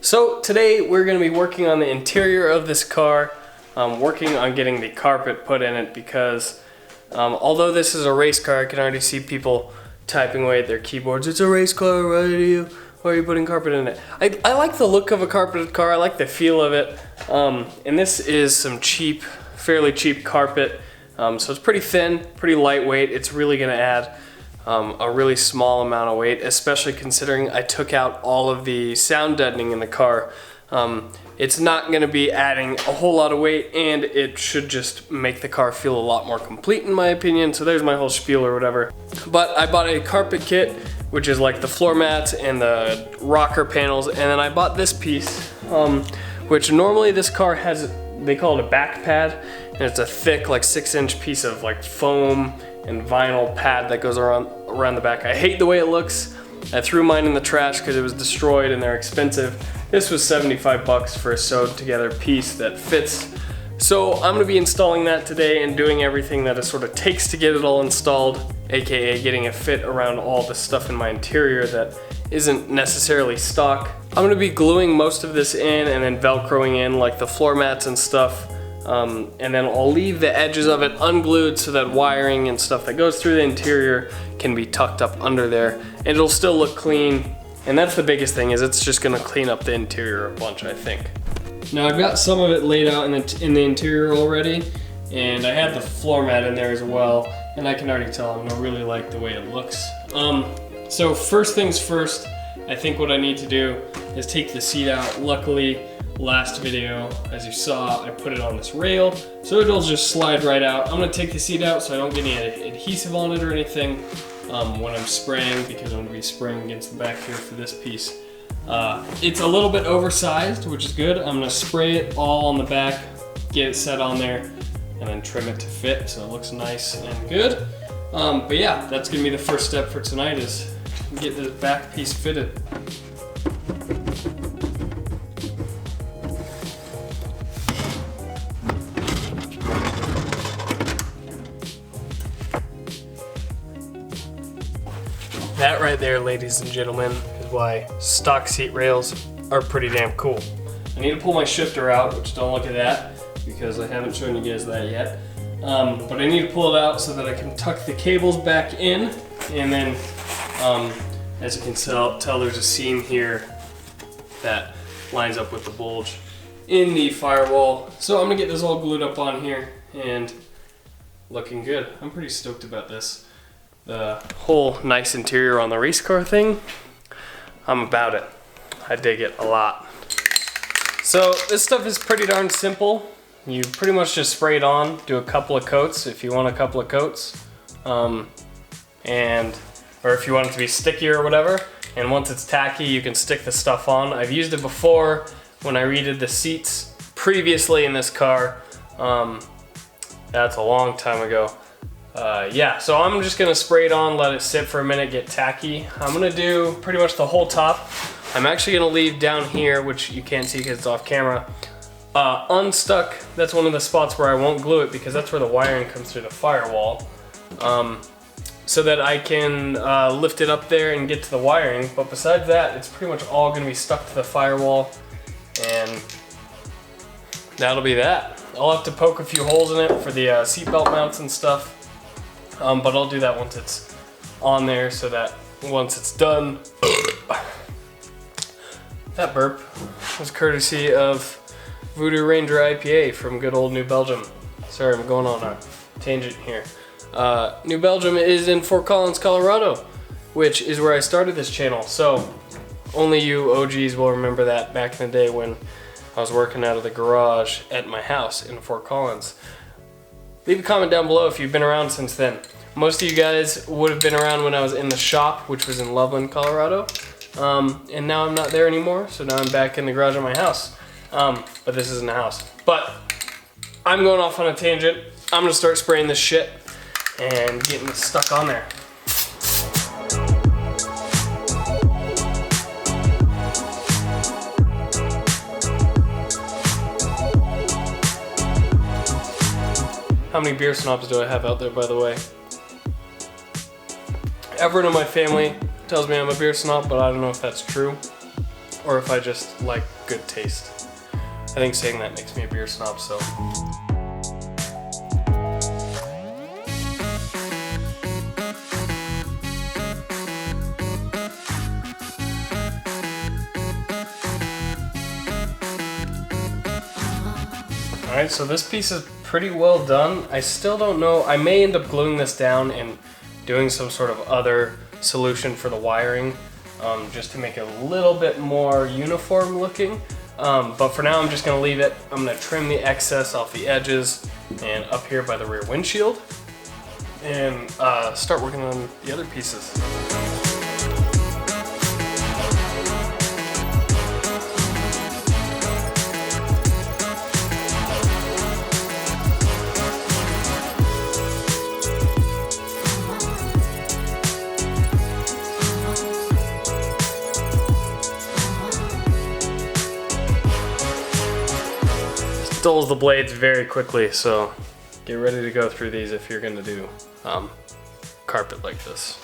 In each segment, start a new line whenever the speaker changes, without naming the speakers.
So today we're going to be working on the interior of this car, working on getting the carpet put in it because although this is a race car, I can already see people typing away at their keyboards. It's a race car, right? Why are you putting carpet in it? I like the look of a carpeted car. I like the feel of it. And this is some cheap, fairly cheap carpet. So it's pretty thin, pretty lightweight. It's really going to add a really small amount of weight, especially considering I took out all of the sound deadening in the car. It's not going to be adding a whole lot of weight, and it should just make the car feel a lot more complete in my opinion. So there's my whole spiel or whatever. But I bought a carpet kit, which is like the floor mats and the rocker panels, and then I bought this piece, which normally this car has, they call it a back pad, and it's a thick like 6-inch piece of like foam and vinyl pad that goes around the back. I hate the way it looks. I threw mine in the trash because it was destroyed and they're expensive. This was 75 bucks for a sewed together piece that fits. So I'm gonna be installing that today and doing everything that it sort of takes to get it all installed, aka getting it fit around all the stuff in my interior that isn't necessarily stock. I'm gonna be gluing most of this in and then velcroing in like the floor mats and stuff. And then I'll leave the edges of it unglued so that wiring and stuff that goes through the interior can be tucked up under there, and it'll still look clean. And that's the biggest thing, is it's just gonna clean up the interior a bunch, I think. Now I've got some of it laid out in the interior already, and I had the floor mat in there as well, and I can already tell I'm gonna really like the way it looks. So first things first, I think what I need to do is take the seat out. Luckily, last video, as you saw, I put it on this rail, so it'll just slide right out. I'm gonna take the seat out so I don't get any adhesive on it or anything when I'm spraying, because I'm gonna be spraying against the back here for this piece. It's a little bit oversized, which is good. I'm gonna spray it all on the back, get it set on there, and then trim it to fit so it looks nice and good. But yeah, that's gonna be the first step for tonight, is get this back piece fitted. That right there, ladies and gentlemen, is why stock seat rails are pretty damn cool. I need to pull my shifter out, which don't look at that, because I haven't shown you guys that yet. But I need to pull it out so that I can tuck the cables back in, and then as you can tell there's a seam here that lines up with the bulge in the firewall. So I'm gonna get this all glued up on here and looking good. I'm pretty stoked about this. The whole nice interior on the race car thing, I'm about it. I dig it a lot. So this stuff is pretty darn simple. You pretty much just spray it on, do a couple of coats if you want a couple of coats, or if you want it to be stickier or whatever. And once it's tacky, you can stick the stuff on. I've used it before when I redid the seats previously in this car. That's a long time ago. Yeah, so I'm just gonna spray it on, let it sit for a minute, get tacky. I'm gonna do pretty much the whole top. I'm actually gonna leave down here, which you can't see because it's off camera, unstuck. That's one of the spots where I won't glue it, because that's where the wiring comes through the firewall. So that I can lift it up there and get to the wiring. But besides that, it's pretty much all gonna be stuck to the firewall, and that'll be that. I'll have to poke a few holes in it for the seatbelt mounts and stuff. But I'll do that once it's on there, so that once it's done, that burp was courtesy of Voodoo Ranger IPA from good old New Belgium. Sorry, I'm going on a tangent here. New Belgium is in Fort Collins, Colorado, which is where I started this channel. So only you OGs will remember that back in the day when I was working out of the garage at my house in Fort Collins. Leave a comment down below if you've been around since then. Most of you guys would have been around when I was in the shop, which was in Loveland, Colorado. And now I'm not there anymore, so now I'm back in the garage at my house. But this isn't a house. But I'm going off on a tangent. I'm gonna start spraying this shit and getting it stuck on there. How many beer snobs do I have out there, by the way? Everyone in my family tells me I'm a beer snob, but I don't know if that's true. or if I just like good taste. I think saying that makes me a beer snob, so. Alright, so this piece is pretty well done. I still don't know, I may end up gluing this down and doing some sort of other solution for the wiring, just to make it a little bit more uniform looking. But for now I'm just going to leave it. I'm going to trim the excess off the edges and up here by the rear windshield and start working on the other pieces. Dulls the blades very quickly, so get ready to go through these if you're going to do carpet like this.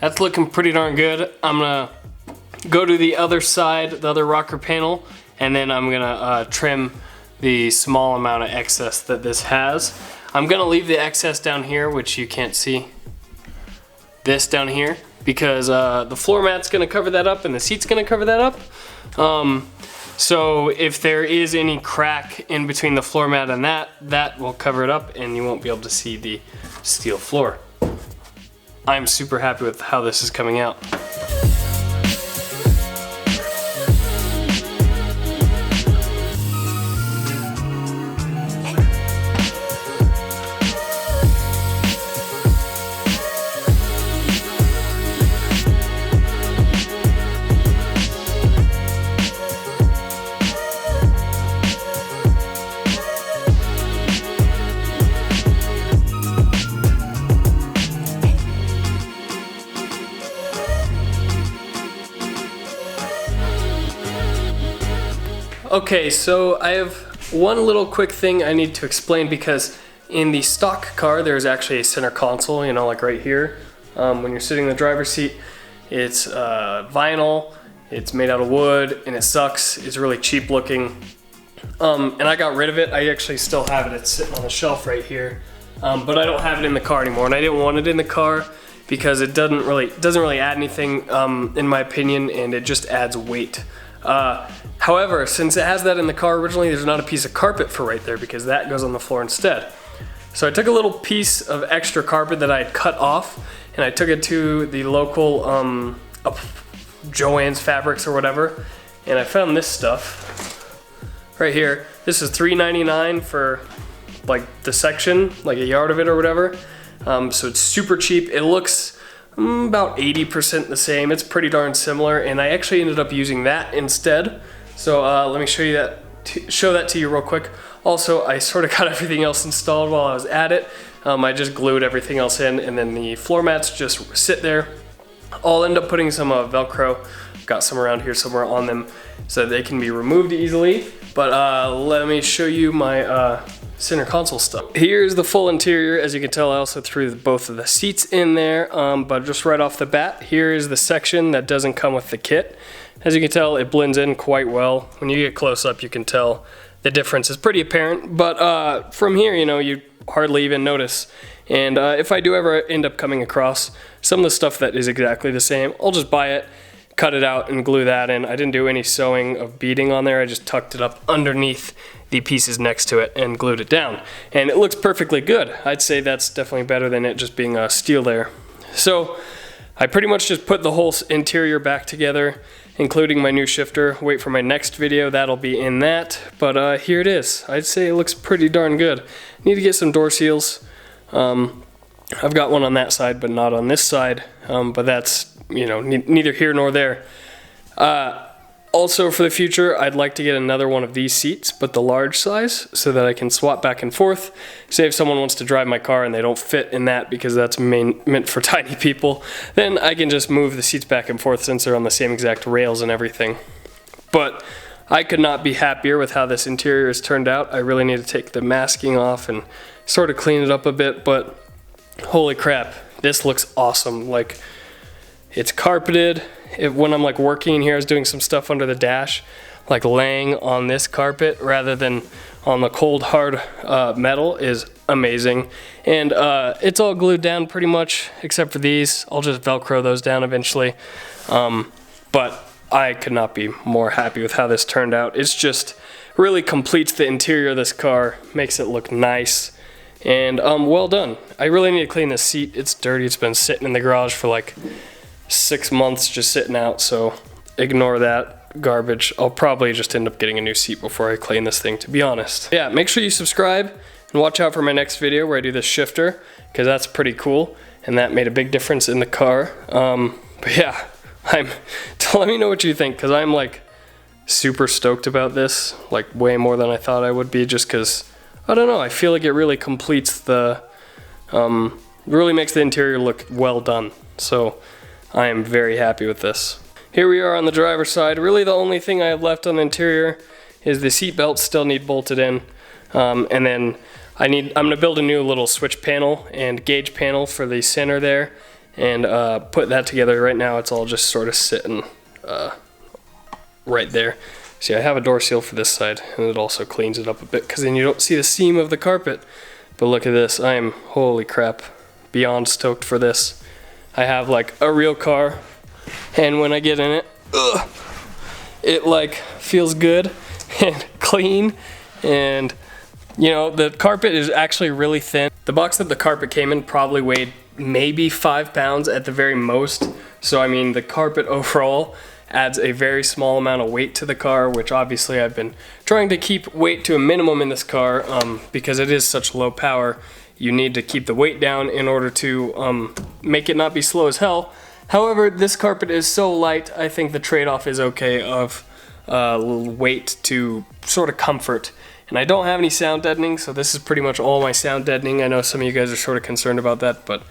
That's looking pretty darn good. I'm gonna go to the other side, the other rocker panel, and then I'm gonna trim the small amount of excess that this has. I'm gonna leave the excess down here, which you can't see. This down here, because the floor mat's gonna cover that up and the seat's gonna cover that up. So if there is any crack in between the floor mat and that will cover it up and you won't be able to see the steel floor. I'm super happy with how this is coming out. Okay, so I have one little quick thing I need to explain, because in the stock car there's actually a center console, you know, like right here. When you're sitting in the driver's seat, it's vinyl, it's made out of wood, and it sucks. It's really cheap looking. And I got rid of it. I actually still have it. It's sitting on the shelf right here. But I don't have it in the car anymore, and I didn't want it in the car because it doesn't really add anything, in my opinion, and it just adds weight. However, since it has that in the car originally, there's not a piece of carpet for right there because that goes on the floor instead. So I took a little piece of extra carpet that I had cut off and I took it to the local Joann's Fabrics or whatever, and I found this stuff right here. This is $3.99 for like the section, like a yard of it or whatever. So it's super cheap. It looks about 80% the same. It's pretty darn similar, and I actually ended up using that instead. So let me show you that, show that to you real quick. Also, I sort of got everything else installed while I was at it. I just glued everything else in, and then the floor mats just sit there. I'll end up putting some Velcro, got some around here somewhere on them, so that they can be removed easily. But let me show you my center console stuff. Here's the full interior. As you can tell, I also threw both of the seats in there, but just right off the bat, here is the section that doesn't come with the kit. As you can tell, it blends in quite well. When you get close up, you can tell the difference is pretty apparent, but from here, you know, you hardly even notice. And if I do ever end up coming across some of the stuff that is exactly the same, I'll just buy it, cut it out, and glue that in. I didn't do any sewing of beading on there. I just tucked it up underneath the pieces next to it and glued it down. And it looks perfectly good. I'd say that's definitely better than it just being a steel there. So I pretty much just put the whole interior back together, including my new shifter. Wait for my next video, that'll be in that. But here it is. I'd say it looks pretty darn good. Need to get some door seals. I've got one on that side, but not on this side. But that's, you know, neither here nor there. Also for the future, I'd like to get another one of these seats, but the large size, so that I can swap back and forth. Say if someone wants to drive my car and they don't fit in that because that's meant for tiny people, then I can just move the seats back and forth since they're on the same exact rails and everything. But I could not be happier with how this interior has turned out. I really need to take the masking off and sort of clean it up a bit, but holy crap, this looks awesome. Like, it's carpeted. When I'm like working here, I was doing some stuff under the dash, like laying on this carpet rather than on the cold hard metal is amazing. And it's all glued down pretty much except for these. I'll just Velcro those down eventually. But I could not be more happy with how this turned out. It's just really completes the interior of this car, makes it look nice, and well done. I really need to clean this seat. It's dirty. It's been sitting in the garage for like 6 months just sitting out, so ignore that garbage. I'll probably just end up getting a new seat before I clean this thing, to be honest. Yeah, make sure you subscribe and watch out for my next video where I do this shifter, because that's pretty cool and that made a big difference in the car. But yeah, let me know what you think, because I'm like super stoked about this, like way more than I thought I would be, just because I don't know, I feel like it really completes the really makes the interior look well done. So I am very happy with this. Here we are on the driver's side. Really the only thing I have left on the interior is the seat belts still need bolted in. And then I'm gonna build a new little switch panel and gauge panel for the center there and put that together. Right now it's all just sort of sitting right there. See, I have a door seal for this side, and it also cleans it up a bit because then you don't see the seam of the carpet. But look at this, I am, holy crap, beyond stoked for this. I have like a real car, and when I get in it, it like feels good and clean, and you know, the carpet is actually really thin. The box that the carpet came in probably weighed maybe 5 pounds at the very most. So I mean, the carpet overall adds a very small amount of weight to the car, which obviously I've been trying to keep weight to a minimum in this car because it is such low power. You need to keep the weight down in order to make it not be slow as hell. However, this carpet is so light, I think the trade-off is okay of weight to sort of comfort. And I don't have any sound deadening, so this is pretty much all my sound deadening. I know some of you guys are sort of concerned about that, but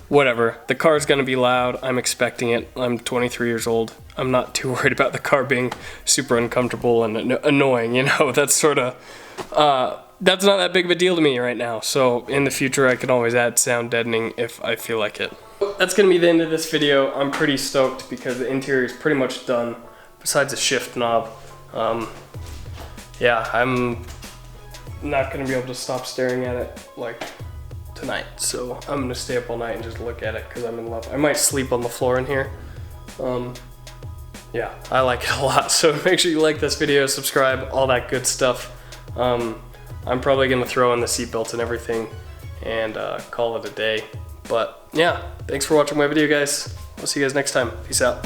whatever. The car is going to be loud. I'm expecting it. I'm 23 years old. I'm not too worried about the car being super uncomfortable and annoying, you know. That's sort of, that's not that big of a deal to me right now. So in the future, I can always add sound deadening if I feel like it. That's going to be the end of this video. I'm pretty stoked because the interior is pretty much done, besides the shift knob. Yeah, I'm not going to be able to stop staring at it like tonight, so I'm going to stay up all night and just look at it because I'm in love. I might sleep on the floor in here. Yeah, I like it a lot, so make sure you like this video, subscribe, all that good stuff. I'm probably going to throw in the seatbelt and everything and call it a day. But yeah, thanks for watching my video, guys. I'll see you guys next time. Peace out.